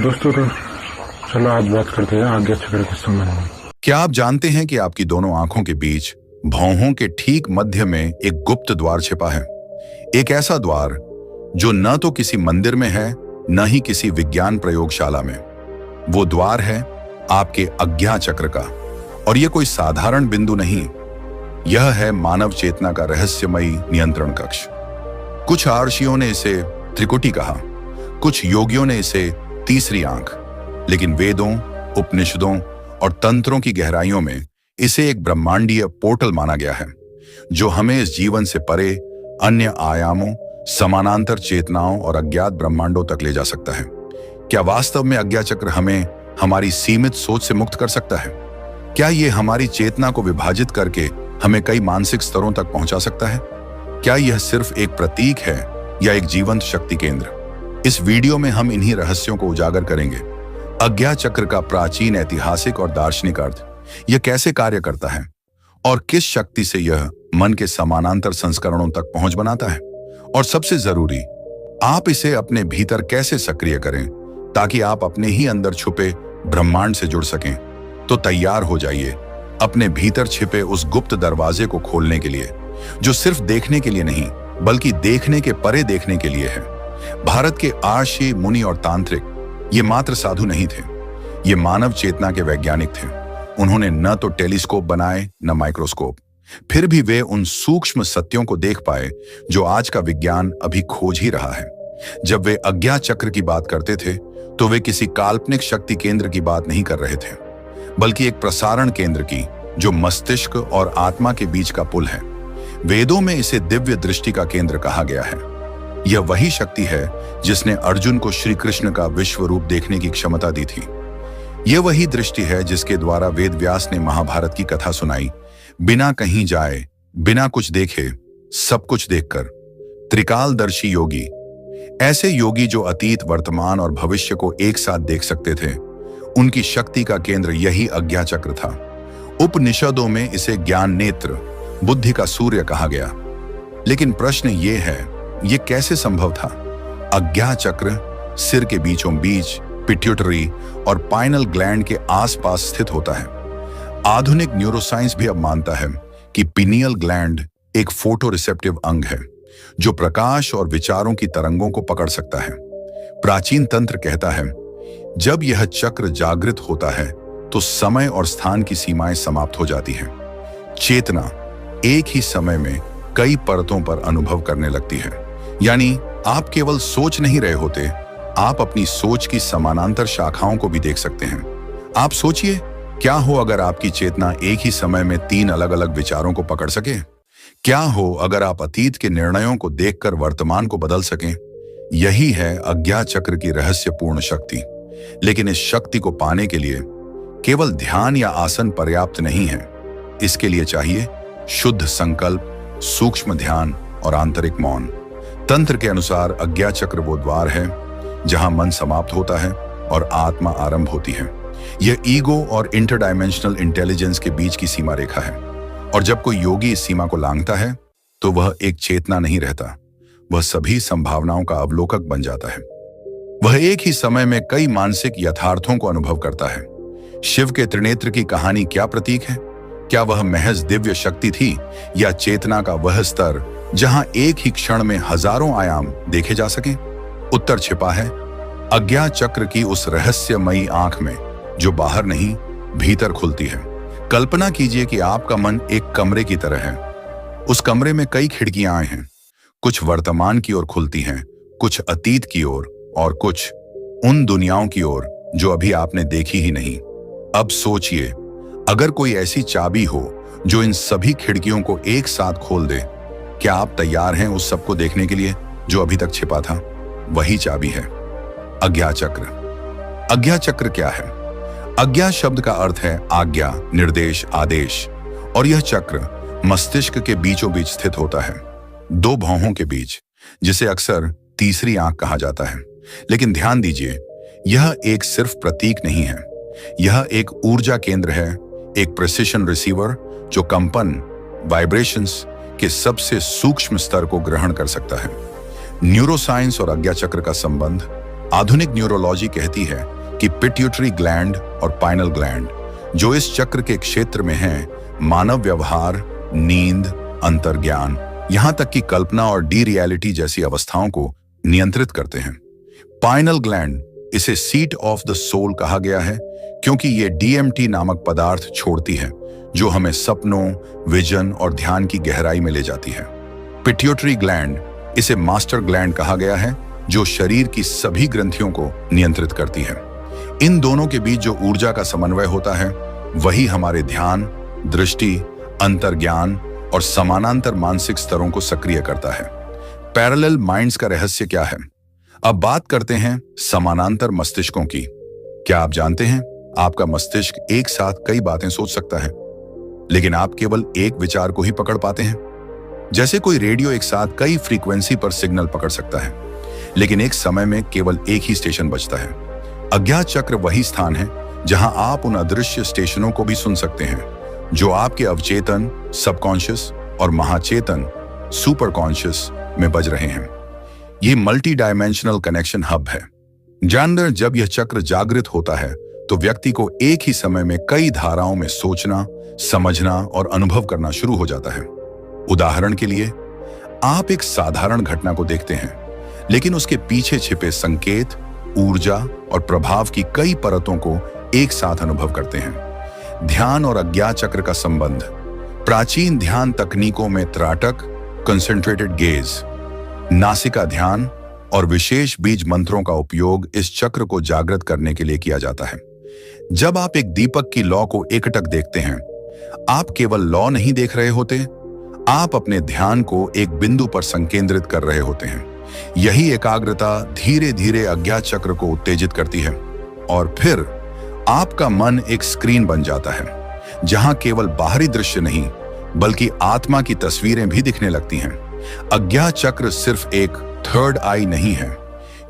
दोस्तों तो चलो आज बात करते हैं आज्ञा चक्र के संबंध में। क्या आप जानते हैं कि आपकी दोनों आंखों के बीच भौहों के ठीक मध्य में एक गुप्त द्वार छिपा है? एक ऐसा द्वार जो न तो किसी मंदिर में है न ही किसी विज्ञान प्रयोगशाला में। वो द्वार है आपके आज्ञा चक्र का। और यह कोई साधारण बिंदु नहीं, यह है मानव चेतना का रहस्यमयी नियंत्रण कक्ष। कुछ आर्षियों ने इसे त्रिकुटी कहा, कुछ योगियों ने इसे तीसरी आंख, लेकिन वेदों, उपनिषदों और तंत्रों की गहराइयों में इसे एक ब्रह्मांडीय पोर्टल माना गया है जो हमें इस जीवन से परे अन्य आयामों, समानांतर चेतनाओं और अज्ञात ब्रह्मांडों तक ले जा सकता है। क्या वास्तव में आज्ञा चक्र हमें हमारी सीमित सोच से मुक्त कर सकता है? क्या यह हमारी चेतना को विभाजित करके हमें कई मानसिक स्तरों तक पहुंचा सकता है? क्या यह सिर्फ एक प्रतीक है या एक जीवंत शक्ति केंद्र? इस वीडियो में हम इन्हीं रहस्यों को उजागर करेंगे। आज्ञा चक्र का प्राचीन ऐतिहासिक और दार्शनिक अर्थ, यह कैसे कार्य करता है और किस शक्ति से यह मन के समानांतर संस्करणों तक पहुंच बनाता है, और सबसे जरूरी, आप इसे अपने भीतर कैसे सक्रिय करें ताकि आप अपने ही अंदर छुपे ब्रह्मांड से जुड़ सकें। तो तैयार हो जाइए अपने भीतर छिपे उस गुप्त दरवाजे को खोलने के लिए जो सिर्फ देखने के लिए नहीं बल्कि देखने के परे देखने के लिए है। भारत के आर्षि, मुनि और तांत्रिक ये मात्र साधु नहीं थे, ये मानव चेतना के वैज्ञानिक थे। उन्होंने न तो टेलीस्कोप बनाए न माइक्रोस्कोप, फिर भी वे उन सूक्ष्म सत्यों को देख पाए जो आज का विज्ञान अभी खोज ही रहा है। जब वे आज्ञा चक्र की बात करते थे तो वे किसी काल्पनिक शक्ति केंद्र की बात नहीं कर रहे थे, बल्कि एक प्रसारण केंद्र की जो मस्तिष्क और आत्मा के बीच का पुल है। वेदों में इसे दिव्य दृष्टि का केंद्र कहा गया है। यह वही शक्ति है जिसने अर्जुन को श्री कृष्ण का विश्व रूप देखने की क्षमता दी थी। यह वही दृष्टि है जिसके द्वारा वेद व्यास ने महाभारत की कथा सुनाई, बिना कहीं जाए, बिना कुछ देखे, सब कुछ देखकर। त्रिकालदर्शी योगी, ऐसे योगी जो अतीत, वर्तमान और भविष्य को एक साथ देख सकते थे, उनकी शक्ति का केंद्र यही आज्ञा चक्र था। उपनिषदों में इसे ज्ञान नेत्र, बुद्धि का सूर्य कहा गया। लेकिन प्रश्न ये है, ये कैसे संभव था? आज्ञा चक्र सिर के बीचों बीच, पिट्यूटरी और पाइनल ग्लैंड के आसपास स्थित होता है। आधुनिक न्यूरोसाइंस भी अब मानता है कि पिनियल ग्लैंड एक फोटो रिसेप्टिव अंग है जो प्रकाश और विचारों की तरंगों को पकड़ सकता है। प्राचीन तंत्र कहता है, जब यह चक्र जागृत होता है तो समय और स्थान की सीमाएं समाप्त हो जाती हैं। चेतना एक ही समय में कई परतों पर अनुभव करने लगती है। यानी आप केवल सोच नहीं रहे होते, आप अपनी सोच की समानांतर शाखाओं को भी देख सकते हैं। आप सोचिए, क्या हो अगर आपकी चेतना एक ही समय में 3 अलग अलग विचारों को पकड़ सके? क्या हो अगर आप अतीत के निर्णयों को देखकर वर्तमान को बदल सकें? यही है आज्ञा चक्र की रहस्यपूर्ण शक्ति। लेकिन इस शक्ति को पाने के लिए केवल ध्यान या आसन पर्याप्त नहीं है। इसके लिए चाहिए शुद्ध संकल्प, सूक्ष्म ध्यान और आंतरिक मौन। तंत्र के अनुसार आज्ञा चक्र वो द्वार है जहां मन समाप्त होता है और आत्मा आरंभ होती है। यह ईगो और इंटरडायमेंशनल इंटेलिजेंस के बीच की सीमा रेखा है। और जब कोई योगी इस सीमा को लांघता है तो वह एक चेतना नहीं रहता, वह सभी संभावनाओं का अवलोकक बन जाता है। वह एक ही समय में कई मानसिक यथार्थों को अनुभव करता है। शिव के त्रिनेत्र की कहानी क्या प्रतीक है? क्या वह महज दिव्य शक्ति थी या चेतना का वह स्तर जहां एक ही क्षण में हजारों आयाम देखे जा सके? उत्तर छिपा है आज्ञा चक्र की उस रहस्यमयी आंख में जो बाहर नहीं, भीतर खुलती है। कल्पना कीजिए कि आपका मन एक कमरे की तरह है। उस कमरे में कई खिड़कियां हैं, कुछ वर्तमान की ओर खुलती हैं, कुछ अतीत की ओर और कुछ उन दुनियाओं की ओर जो अभी आपने देखी ही नहीं। अब सोचिए, अगर कोई ऐसी चाबी हो जो इन सभी खिड़कियों को एक साथ खोल दे, क्या आप तैयार हैं उस सबको देखने के लिए जो अभी तक छिपा था? वही चाबी है आज्ञा चक्र। आज्ञा चक्र क्या है? आज्ञा शब्द का अर्थ है आज्ञा, निर्देश, आदेश। और यह चक्र मस्तिष्क के बीचों बीच स्थित होता है, 2 भौहों के बीच, जिसे अक्सर तीसरी आंख कहा जाता है। लेकिन ध्यान दीजिए, यह एक सिर्फ प्रतीक नहीं है, यह एक ऊर्जा केंद्र है, एक प्रिसिशन रिसीवर जो कंपन, वाइब्रेशंस के सबसे सूक्ष्म स्तर को ग्रहण कर सकता है। न्यूरोसाइंस और आज्ञा चक्र का संबंध आधुनिक न्यूरोलॉजी कहती है कि पिट्यूटरी ग्लैंड और पाइनल ग्लैंड जो इस चक्र के क्षेत्र में हैं, मानव व्यवहार, नींद, अंतर्ज्ञान, यहां तक कि कल्पना और डी रियलिटी जैसी अवस्थाओं को नियंत्रित करते हैं। पाइनल ग्लैंड, इसे सीट ऑफ द सोल कहा गया है क्योंकि ये डीएमटी नामक पदार्थ छोड़ती है जो हमें सपनों, विजन और ध्यान की गहराई में ले जाती है। पिट्यूटरी ग्लैंड, इसे मास्टर ग्लैंड कहा गया है जो शरीर की सभी ग्रंथियों को नियंत्रित करती है। इन दोनों के बीच जो ऊर्जा का समन्वय होता है वही हमारे ध्यान, दृष्टि, अंतर्ज्ञान और समानांतर मानसिक स्तरों को सक्रिय करता है। पैरेलल माइंड्स का रहस्य क्या है? अब बात करते हैं समानांतर मस्तिष्कों की। क्या आप जानते हैं आपका मस्तिष्क एक साथ कई बातें सोच सकता है, लेकिन आप केवल एक विचार को ही पकड़ पाते हैं। जैसे कोई रेडियो एक साथ कई फ्रीक्वेंसी पर सिग्नल पकड़ सकता है, लेकिन एक समय में केवल एक ही स्टेशन बजता है। अज्ञात चक्र वही स्थान है जहां आप उन अदृश्य स्टेशनों को भी सुन सकते हैं जो आपके अवचेतन, सबकॉन्शियस और महाचेतन, सुपर कॉन्शियस में बज रहे हैं। ये मल्टी डायमेंशनल कनेक्शन हब है। जानकर जब यह चक्र जागृत होता है तो व्यक्ति को एक ही समय में कई धाराओं में सोचना, समझना और अनुभव करना शुरू हो जाता है। उदाहरण के लिए, आप एक साधारण घटना को देखते हैं, लेकिन उसके पीछे छिपे संकेत, ऊर्जा और प्रभाव की कई परतों को एक साथ अनुभव करते हैं। ध्यान और अज्ञात चक्र का संबंध। प्राचीन ध्यान तकनीकों में त्राटक, कंसंट्रेटेड गेज, नासिका ध्यान और विशेष बीज मंत्रों का उपयोग इस चक्र को जागृत करने के लिए किया जाता है। जब आप एक दीपक की लौ को एकटक देखते हैं, आप केवल लौ नहीं देख रहे होते, आप अपने ध्यान को एक बिंदु पर संकेंद्रित कर रहे होते हैं। यही एकाग्रता धीरे धीरे अज्ञात चक्र को उत्तेजित करती है और फिर आपका मन एक स्क्रीन बन जाता है जहां केवल बाहरी दृश्य नहीं बल्कि आत्मा की तस्वीरें भी दिखने लगती हैं। अज्ञात चक्र सिर्फ एक थर्ड आई नहीं है,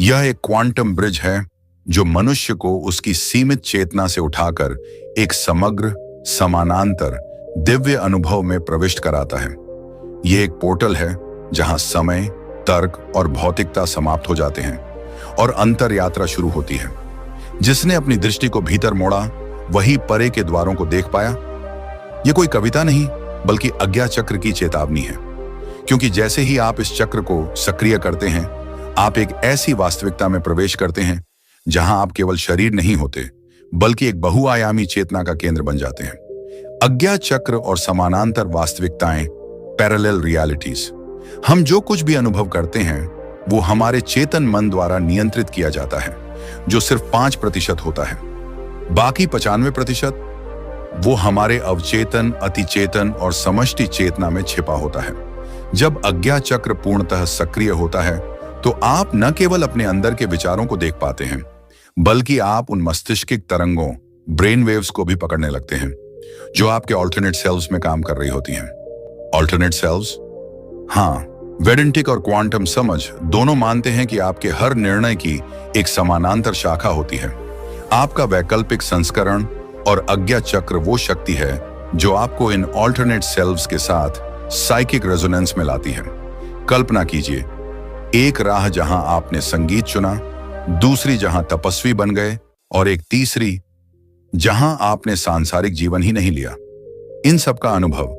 यह एक क्वांटम ब्रिज है जो मनुष्य को उसकी सीमित चेतना से उठाकर एक समग्र, समानांतर, दिव्य अनुभव में प्रविष्ट कराता है। यह एक पोर्टल है जहां समय, तर्क और भौतिकता समाप्त हो जाते हैं और अंतर यात्रा शुरू होती है। जिसने अपनी दृष्टि को भीतर मोड़ा वही परे के द्वारों को देख पाया। यह कोई कविता नहीं बल्कि अज्ञात चक्र की चेतावनी है, क्योंकि जैसे ही आप इस चक्र को सक्रिय करते हैं, आप एक ऐसी वास्तविकता में प्रवेश करते हैं जहां आप केवल शरीर नहीं होते बल्कि एक बहुआयामी चेतना का केंद्र बन जाते हैं। अज्ञात चक्र और समानांतर वास्तविकताएं, पैरेलल रियलिटीज। हम जो कुछ भी अनुभव करते हैं वो हमारे चेतन मन द्वारा नियंत्रित किया जाता है, जो सिर्फ 5% होता है। बाकी 95% वो हमारे अवचेतन, अतिचेतन और समष्टि चेतना में छिपा होता है। जब अज्ञात चक्र पूर्णतः सक्रिय होता है तो आप न केवल अपने अंदर के विचारों को देख पाते हैं बल्कि आप उन मस्तिष्किक तरंगों, ब्रेन वेव्स को भी पकड़ने लगते हैं जो आपके ऑल्टरनेट सेल्व्स में काम कर रही होती हैं। Alternate selves? हाँ, वेडेंटिक और क्वांटम समझ दोनों मानते हैं कि आपके हर निर्णय की एक समानांतर शाखा होती है। आपका वैकल्पिक संस्करण और अज्ञात चक्र वो शक्ति है जो आपको इन ऑल्टरनेट सेल्व्स के साथ साइकिक रेजोनेंस में लाती है। कल्पना कीजिए, एक राह जहां आपने संगीत चुना, दूसरी जहां तपस्वी बन गए और एक तीसरी जहां आपने सांसारिक जीवन ही नहीं लिया। इन सब का अनुभव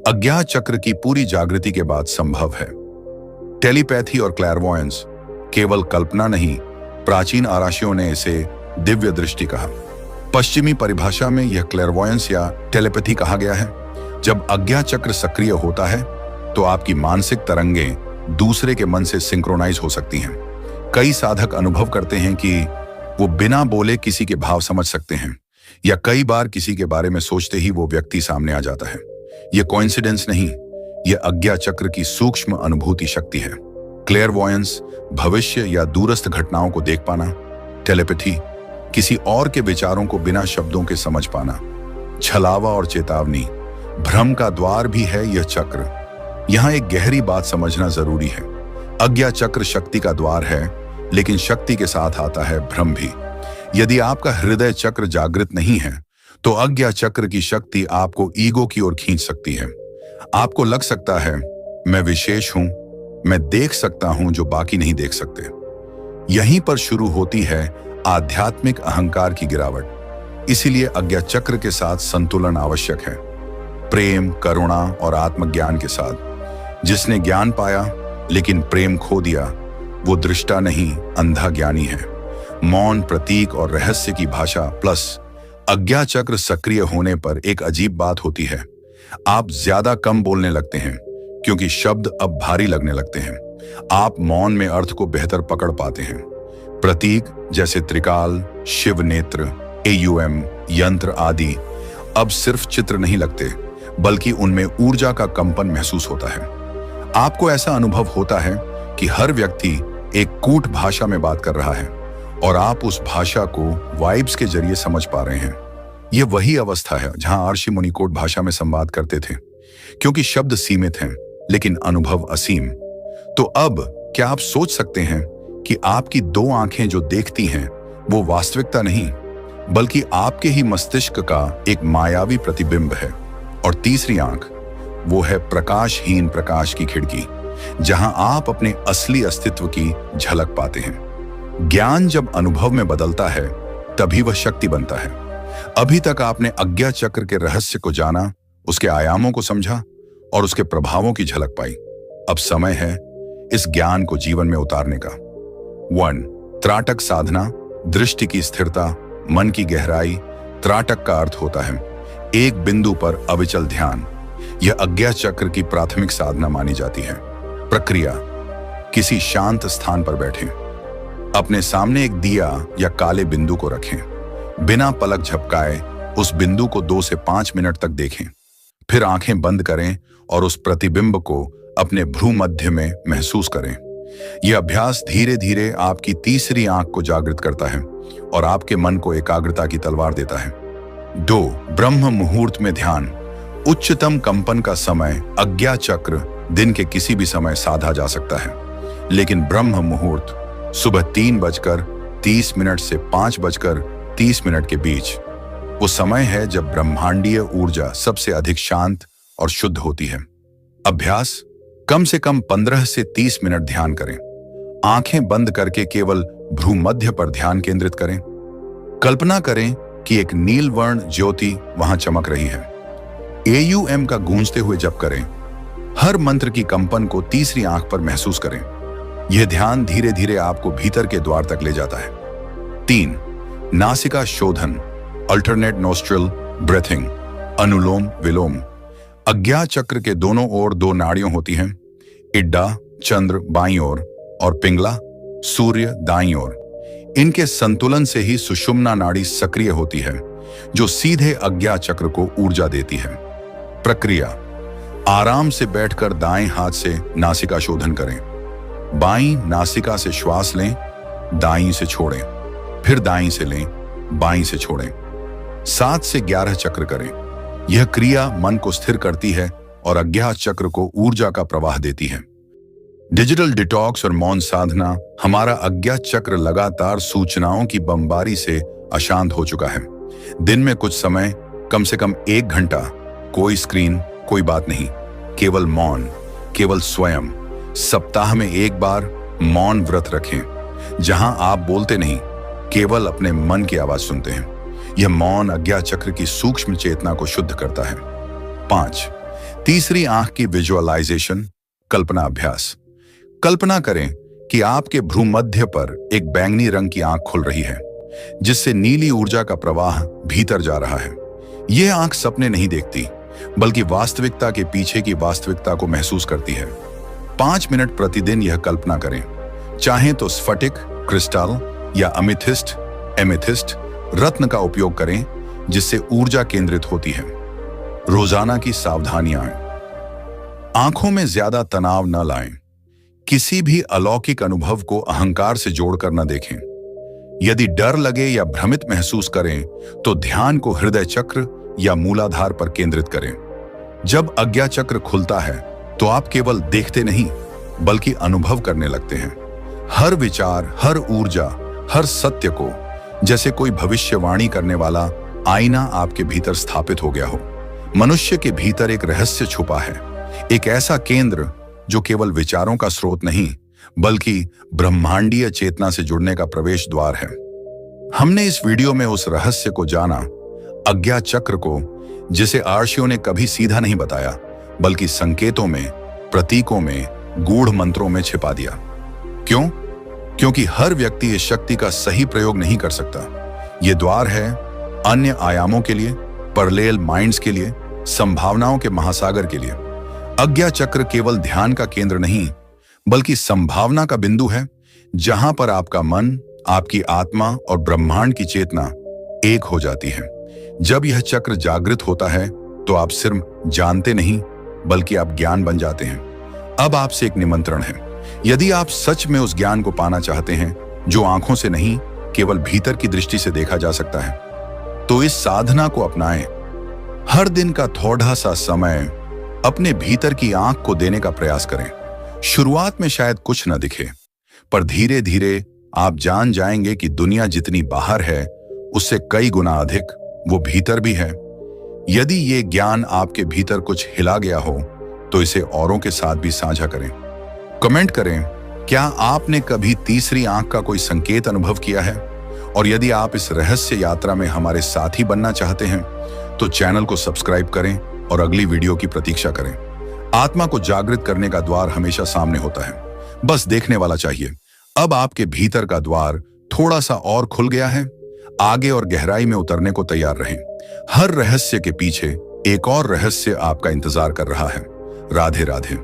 अज्ञात चक्र की पूरी जागृति के बाद संभव है। टेलीपैथी और क्लैरवॉयंस केवल कल्पना नहीं, प्राचीन आराशियों ने इसे दिव्य दृष्टि कहा। पश्चिमी परिभाषा में यह क्लैरवॉयंस या टेलीपैथी कहा गया है। जब अज्ञात चक्र सक्रिय होता है तो आपकी मानसिक तरंगें दूसरे के मन से सिंक्रोनाइज हो सकती हैं। कई साधक अनुभव करते हैं कि वो बिना बोले किसी के भाव समझ सकते हैं, या कई बार किसी के बारे में सोचते ही वो व्यक्ति सामने आ जाता है। यह कोइंसिडेंस नहीं, यह अज्ञात चक्र की सूक्ष्म अनुभूति शक्ति है। क्लेयरवॉयंस भविष्य या दूरस्थ घटनाओं को देख पाना। टेलीपैथी किसी और के विचारों को बिना शब्दों के समझ पाना। छलावा और चेतावनी भ्रम का द्वार भी है यह चक्र। यहां एक गहरी बात समझना जरूरी है। अज्ञात चक्र शक्ति का द्वार है, लेकिन शक्ति के साथ आता है भ्रम भी। यदि आपका हृदय चक्र जागृत नहीं है तो अज्ञात चक्र की शक्ति आपको ईगो की ओर खींच सकती है। आपको लग सकता है मैं विशेष हूं, मैं देख सकता हूं जो बाकी नहीं देख सकते। यहीं पर शुरू होती है आध्यात्मिक अहंकार की गिरावट। इसीलिए अज्ञा चक्र के साथ संतुलन आवश्यक है, प्रेम, करुणा और आत्मज्ञान के साथ। जिसने ज्ञान पाया लेकिन प्रेम खो दिया, वो दृष्टा नहीं, अंधा ज्ञानी है। मौन, प्रतीक और रहस्य की भाषा प्लस अज्ञा चक्र सक्रिय होने पर एक अजीब बात होती है। आप ज्यादा कम बोलने लगते हैं क्योंकि शब्द अब भारी लगने लगते हैं। आप मौन में अर्थ को बेहतर पकड़ पाते हैं। प्रतीक जैसे त्रिकाल, शिव नेत्र, AUM, यंत्र आदि अब सिर्फ चित्र नहीं लगते, बल्कि उनमें ऊर्जा का कंपन महसूस होता है। आपको ऐसा अनुभव होता है कि हर व्यक्ति एक कूट भाषा में बात कर रहा है और आप उस भाषा को वाइब्स के जरिए समझ पा रहे हैं। यह वही अवस्था है जहां ऋषि मुनि कोट भाषा में संवाद करते थे, क्योंकि शब्द सीमित हैं लेकिन अनुभव असीम। तो अब क्या आप सोच सकते हैं कि आपकी दो आंखें जो देखती हैं वो वास्तविकता नहीं, बल्कि आपके ही मस्तिष्क का एक मायावी प्रतिबिंब है। और तीसरी आंख, वो है प्रकाशहीन प्रकाश की खिड़की, जहां आप अपने असली अस्तित्व की झलक पाते हैं। ज्ञान जब अनुभव में बदलता है तभी वह शक्ति बनता है। अभी तक आपने अज्ञा चक्र के रहस्य को जाना, उसके आयामों को समझा और उसके प्रभावों की झलक पाई। अब समय है इस ज्ञान को जीवन में उतारने का। 1. त्राटक साधना, दृष्टि की स्थिरता, मन की गहराई। त्राटक का अर्थ होता है एक बिंदु पर अविचल ध्यान। यह अज्ञा चक्र की प्राथमिक साधना मानी जाती है। प्रक्रिया: किसी शांत स्थान पर बैठें, अपने सामने एक दिया या काले बिंदु को रखें, बिना पलक झपकाए उस बिंदु को 2 से 5 मिनट तक देखें। फिर आंखें बंद करें और उस प्रतिबिंब को अपने भ्रू मध्य में महसूस करें। यह अभ्यास धीरे धीरे आपकी तीसरी आंख को जागृत करता है और आपके मन को एकाग्रता की तलवार देता है। 2. ब्रह्म मुहूर्त में ध्यान। उच्चतम कंपन का समय अज्ञा चक्र दिन के किसी भी समय साधा जा सकता है, लेकिन ब्रह्म मुहूर्त सुबह 3:30 से 5:30 के बीच वो समय है जब ब्रह्मांडीय ऊर्जा सबसे अधिक शांत और शुद्ध होती है। अभ्यास: कम से कम 15 से 30 मिनट ध्यान करें। आंखें बंद करके केवल भ्रूमध्य पर ध्यान केंद्रित करें। कल्पना करें कि एक नीलवर्ण ज्योति वहां चमक रही है। AUM का गूंजते हुए जप करें। हर मंत्र की कंपन को तीसरी आंख पर महसूस करें। यह ध्यान धीरे धीरे आपको भीतर के द्वार तक ले जाता है। 3. नासिका शोधन, अल्टरनेट नोस्ट्रल ब्रेथिंग, अनुलोम विलोम। अज्ञा चक्र के दोनों ओर 2 नाड़ियां होती हैं, इड्डा चंद्र बाईं ओर और पिंगला सूर्य दाईं ओर। इनके संतुलन से ही सुषुम्ना नाड़ी सक्रिय होती है, जो सीधे अज्ञा चक्र को ऊर्जा देती है। प्रक्रिया: आराम से बैठकर दाएं हाथ से नासिका शोधन करें। बाईं नासिका से श्वास लें, दाईं से छोड़ें, फिर दाईं से लें, बाईं से छोड़ें। 7 से 11 चक्र करें। यह क्रिया मन को स्थिर करती है और अज्ञा चक्र को ऊर्जा का प्रवाह देती है। डिजिटल डिटॉक्स और मौन साधना। हमारा अज्ञा चक्र लगातार सूचनाओं की बमबारी से अशांत हो चुका है। दिन में कुछ समय, कम से कम 1 घंटा, कोई स्क्रीन, कोई बात नहीं, केवल मौन, केवल स्वयं। सप्ताह में 1 बार मौन व्रत रखें, जहां आप बोलते नहीं, केवल अपने मन की आवाज सुनते हैं। यह मौन अज्ञा चक्र की सूक्ष्म चेतना को शुद्ध करता है। 5. तीसरी आंख की विजुअलाइजेशन, कल्पना अभ्यास। कल्पना करें कि आपके भ्रूमध्य पर एक बैंगनी रंग की आंख खुल रही है, जिससे नीली ऊर्जा का प्रवाह भीतर जा रहा है। यह आंख सपने नहीं देखती, बल्कि वास्तविकता के पीछे की वास्तविकता को महसूस करती है। 5 मिनट प्रतिदिन यह कल्पना करें। चाहें तो स्फटिक, क्रिस्टल या एमेथिस्ट रत्न का उपयोग करें, जिससे ऊर्जा केंद्रित होती है। रोजाना की सावधानियां: आंखों में ज्यादा तनाव न लाएं। किसी भी अलौकिक अनुभव को अहंकार से जोड़कर न देखें। यदि डर लगे या भ्रमित महसूस करें तो ध्यान को हृदय चक्र या मूलाधार पर केंद्रित करें। जब अज्ञा चक्र खुलता है तो आप केवल देखते नहीं, बल्कि अनुभव करने लगते हैं। हर विचार, हर ऊर्जा, हर सत्य को जैसे कोई भविष्यवाणी करने वाला आईना आपके भीतर स्थापित हो गया हो। मनुष्य के भीतर एक रहस्य छुपा है, एक ऐसा केंद्र जो केवल विचारों का स्रोत नहीं, बल्कि ब्रह्मांडीय चेतना से जुड़ने का प्रवेश द्वार है। हमने इस वीडियो में उस रहस्य को जाना, अज्ञात चक्र को, जिसे आर्षियों ने कभी सीधा नहीं बताया बल्कि संकेतों में, प्रतीकों में, गूढ़ मंत्रों में छिपा दिया। क्यों? क्योंकि हर व्यक्ति इस शक्ति का सही प्रयोग नहीं कर सकता। यह द्वार है अन्य आयामों के लिए, पैरेलल माइंड्स के लिए, संभावनाओं के महासागर के लिए। अज्ञात चक्र केवल ध्यान का केंद्र नहीं बल्कि संभावना का बिंदु है, जहां पर आपका मन, आपकी आत्मा और ब्रह्मांड की चेतना एक हो जाती है। जब यह चक्र जागृत होता है तो आप सिर्फ जानते नहीं बल्कि आप ज्ञान बन जाते हैं। अब आपसे एक निमंत्रण है, यदि आप सच में उस ज्ञान को पाना चाहते हैं जो आंखों से नहीं केवल भीतर की दृष्टि से देखा जा सकता है, तो इस साधना को अपनाएं। हर दिन का थोड़ा सा समय अपने भीतर की आंख को देने का प्रयास करें। शुरुआत में शायद कुछ न दिखे, पर धीरे धीरे आप जान जाएंगे कि दुनिया जितनी बाहर है उससे कई गुना अधिक वो भीतर भी है। यदि ये ज्ञान आपके भीतर कुछ हिला गया हो तो इसे औरों के साथ भी साझा करें। कमेंट करें, क्या आपने कभी तीसरी आंख का कोई संकेत अनुभव किया है? और यदि आप इस रहस्य यात्रा में हमारे साथी बनना चाहते हैं तो चैनल को सब्सक्राइब करें और अगली वीडियो की प्रतीक्षा करें। आत्मा को जागृत करने का द्वार हमेशा सामने होता है, बस देखने वाला चाहिए। अब आपके भीतर का द्वार थोड़ा सा और खुल गया है। आगे और गहराई में उतरने को तैयार रहें। हर रहस्य के पीछे एक और रहस्य आपका इंतजार कर रहा है। राधे राधे।